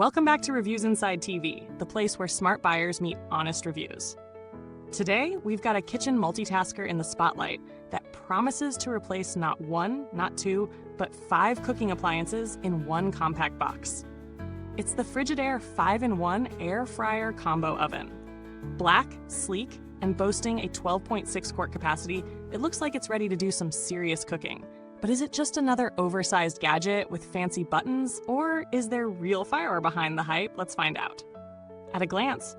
Welcome back to Reviewsinsidetv, the place where smart buyers meet honest reviews. Today, we've got a kitchen multitasker in the spotlight that promises to replace not one, not two, but 5 cooking appliances in one compact box. It's the Frigidaire 5-in-1 air fryer combo oven. Black, sleek, and boasting a 12.6 quart capacity, it looks like it's ready to do some serious cooking. But is it just another oversized gadget with fancy buttons, or is there real fire behind the hype? Let's find out. At a glance,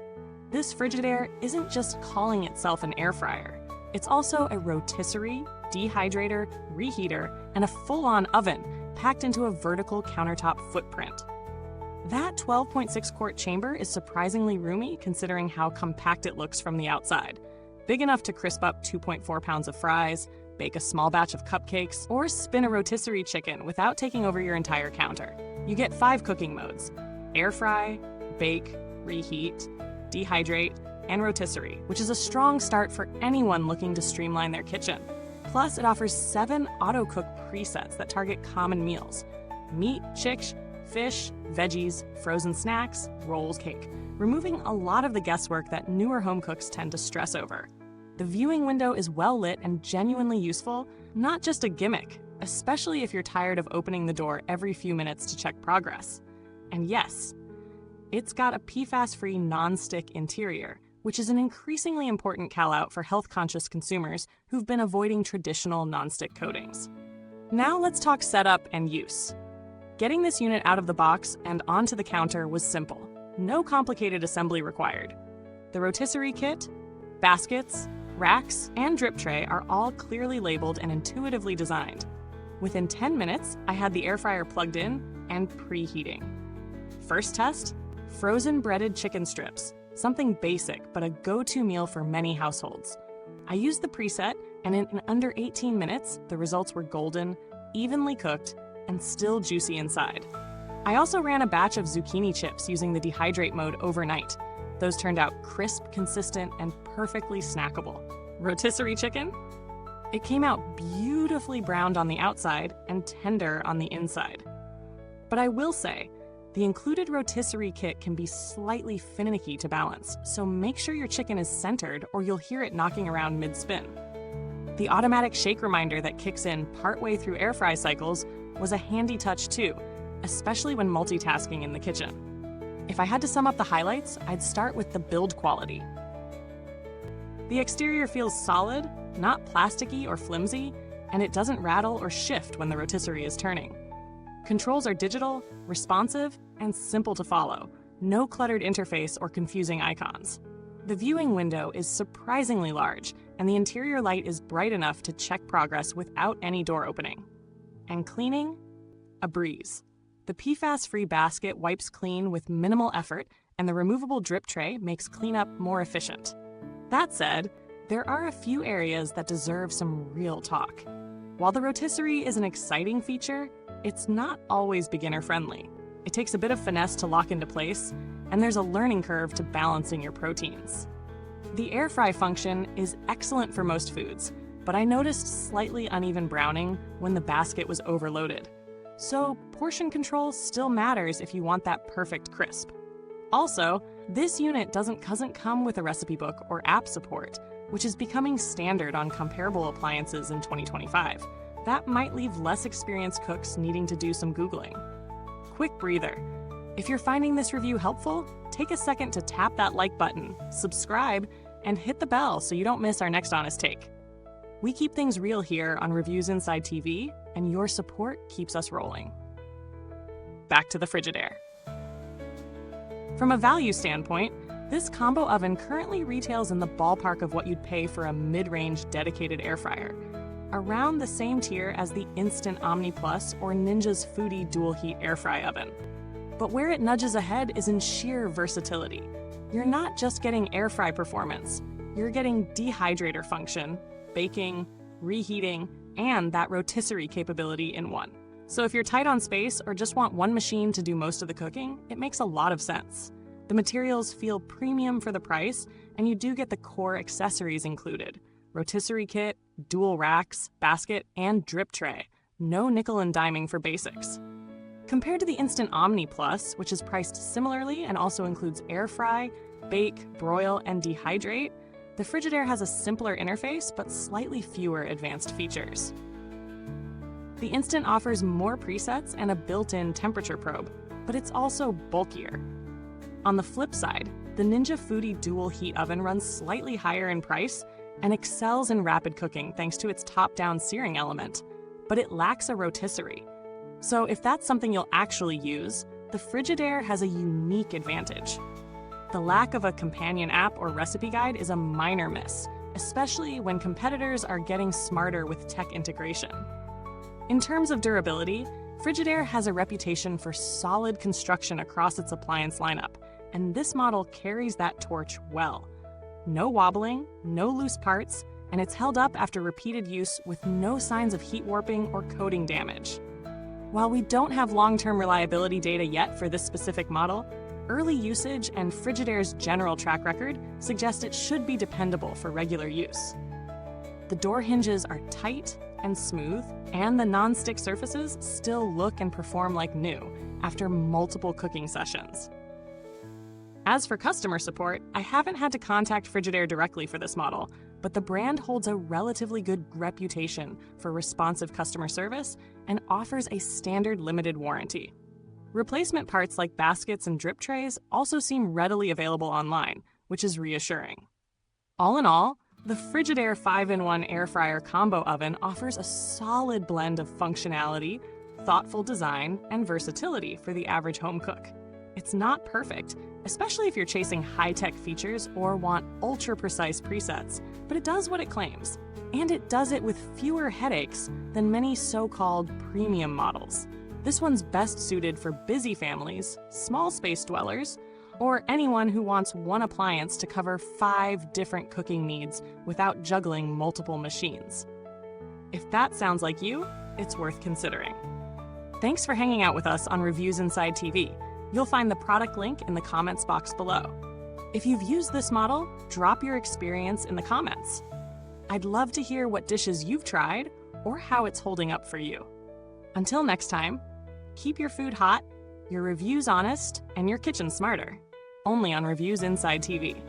this Frigidaire isn't just calling itself an air fryer. It's also a rotisserie, dehydrator, reheater, and a full-on oven packed into a vertical countertop footprint. That 12.6 quart chamber is surprisingly roomy considering how compact it looks from the outside. Big enough to crisp up 2.4 pounds of fries, bake a small batch of cupcakes, or spin a rotisserie chicken without taking over your entire counter. You get 5 cooking modes: air fry, bake, reheat, dehydrate, and rotisserie, which is a strong start for anyone looking to streamline their kitchen. Plus, it offers 7 auto-cook presets that target common meals: meat, chicks, fish, veggies, frozen snacks, rolls, cake, removing a lot of the guesswork that newer home cooks tend to stress over. The viewing window is well lit and genuinely useful, not just a gimmick, especially if you're tired of opening the door every few minutes to check progress. And yes, it's got a PFAS-Free nonstick interior, which is an increasingly important call-out for health-conscious consumers who've been avoiding traditional nonstick coatings. Now let's talk setup and use. Getting this unit out of the box and onto the counter was simple. No complicated assembly required. The rotisserie kit, baskets, racks, and drip tray are all clearly labeled and intuitively designed. Within 10 minutes, I had the air fryer plugged in and preheating. First test, frozen breaded chicken strips, something basic but a go-to meal for many households. I used the preset, and in under 18 minutes, the results were golden, evenly cooked, and still juicy inside. I also ran a batch of zucchini chips using the dehydrate mode overnight. Those turned out crisp, consistent, and perfectly snackable. Rotisserie chicken? It came out beautifully browned on the outside and tender on the inside. But I will say, the included rotisserie kit can be slightly finicky to balance, so make sure your chicken is centered or you'll hear it knocking around mid-spin. The automatic shake reminder that kicks in partway through air fry cycles was a handy touch too, especially when multitasking in the kitchen. If I had to sum up the highlights, I'd start with the build quality. The exterior feels solid, not plasticky or flimsy, and it doesn't rattle or shift when the rotisserie is turning. Controls are digital, responsive, and simple to follow. No cluttered interface or confusing icons. The viewing window is surprisingly large, and the interior light is bright enough to check progress without any door opening. And cleaning? A breeze. The PFAS-free basket wipes clean with minimal effort, and the removable drip tray makes cleanup more efficient. That said, there are a few areas that deserve some real talk. While the rotisserie is an exciting feature, it's not always beginner-friendly. It takes a bit of finesse to lock into place, and there's a learning curve to balancing your proteins. The air fry function is excellent for most foods, but I noticed slightly uneven browning when the basket was overloaded. So portion control still matters if you want that perfect crisp. Also, this unit doesn't come with a recipe book or app support, which is becoming standard on comparable appliances in 2025. That might leave less experienced cooks needing to do some Googling. Quick breather. If you're finding this review helpful, take a second to tap that like button, subscribe, and hit the bell so you don't miss our next honest take. We keep things real here on Reviewsinsidetv, and your support keeps us rolling. Back to the Frigidaire. From a value standpoint, this combo oven currently retails in the ballpark of what you'd pay for a mid-range dedicated air fryer, around the same tier as the Instant Omni Plus or Ninja's Foodie dual heat air fry oven. But where it nudges ahead is in sheer versatility. You're not just getting air fry performance, you're getting dehydrator function, baking, reheating, and that rotisserie capability in one. So if you're tight on space or just want one machine to do most of the cooking, it makes a lot of sense. The materials feel premium for the price, and you do get the core accessories included: rotisserie kit, dual racks, basket, and drip tray. No nickel and diming for basics. Compared to the Instant Omni Plus, which is priced similarly and also includes air fry, bake, broil, and dehydrate, the Frigidaire has a simpler interface but slightly fewer advanced features. The Instant offers more presets and a built-in temperature probe, but it's also bulkier. On the flip side, the Ninja Foodie dual heat oven runs slightly higher in price and excels in rapid cooking thanks to its top-down searing element, but it lacks a rotisserie. So if that's something you'll actually use, the Frigidaire has a unique advantage. The lack of a companion app or recipe guide is a minor miss, especially when competitors are getting smarter with tech integration. In terms of durability, Frigidaire has a reputation for solid construction across its appliance lineup, and this model carries that torch well. No wobbling, no loose parts, and it's held up after repeated use with no signs of heat warping or coating damage. While we don't have long-term reliability data yet for this specific model, early usage and Frigidaire's general track record suggest it should be dependable for regular use. The door hinges are tight and smooth, and the non-stick surfaces still look and perform like new after multiple cooking sessions. As for customer support, I haven't had to contact Frigidaire directly for this model, but the brand holds a relatively good reputation for responsive customer service and offers a standard limited warranty. Replacement parts like baskets and drip trays also seem readily available online, which is reassuring. All in all, the Frigidaire 5-in-1 air fryer combo oven offers a solid blend of functionality, thoughtful design, and versatility for the average home cook. It's not perfect, especially if you're chasing high-tech features or want ultra-precise presets, but it does what it claims. And it does it with fewer headaches than many so-called premium models. This one's best suited for busy families, small space dwellers, or anyone who wants one appliance to cover 5 different cooking needs without juggling multiple machines. If that sounds like you, it's worth considering. Thanks for hanging out with us on Reviewsinsidetv. You'll find the product link in the comments box below. If you've used this model, drop your experience in the comments. I'd love to hear what dishes you've tried or how it's holding up for you. Until next time, keep your food hot, your reviews honest, and your kitchen smarter. Only on Reviewsinsidetv.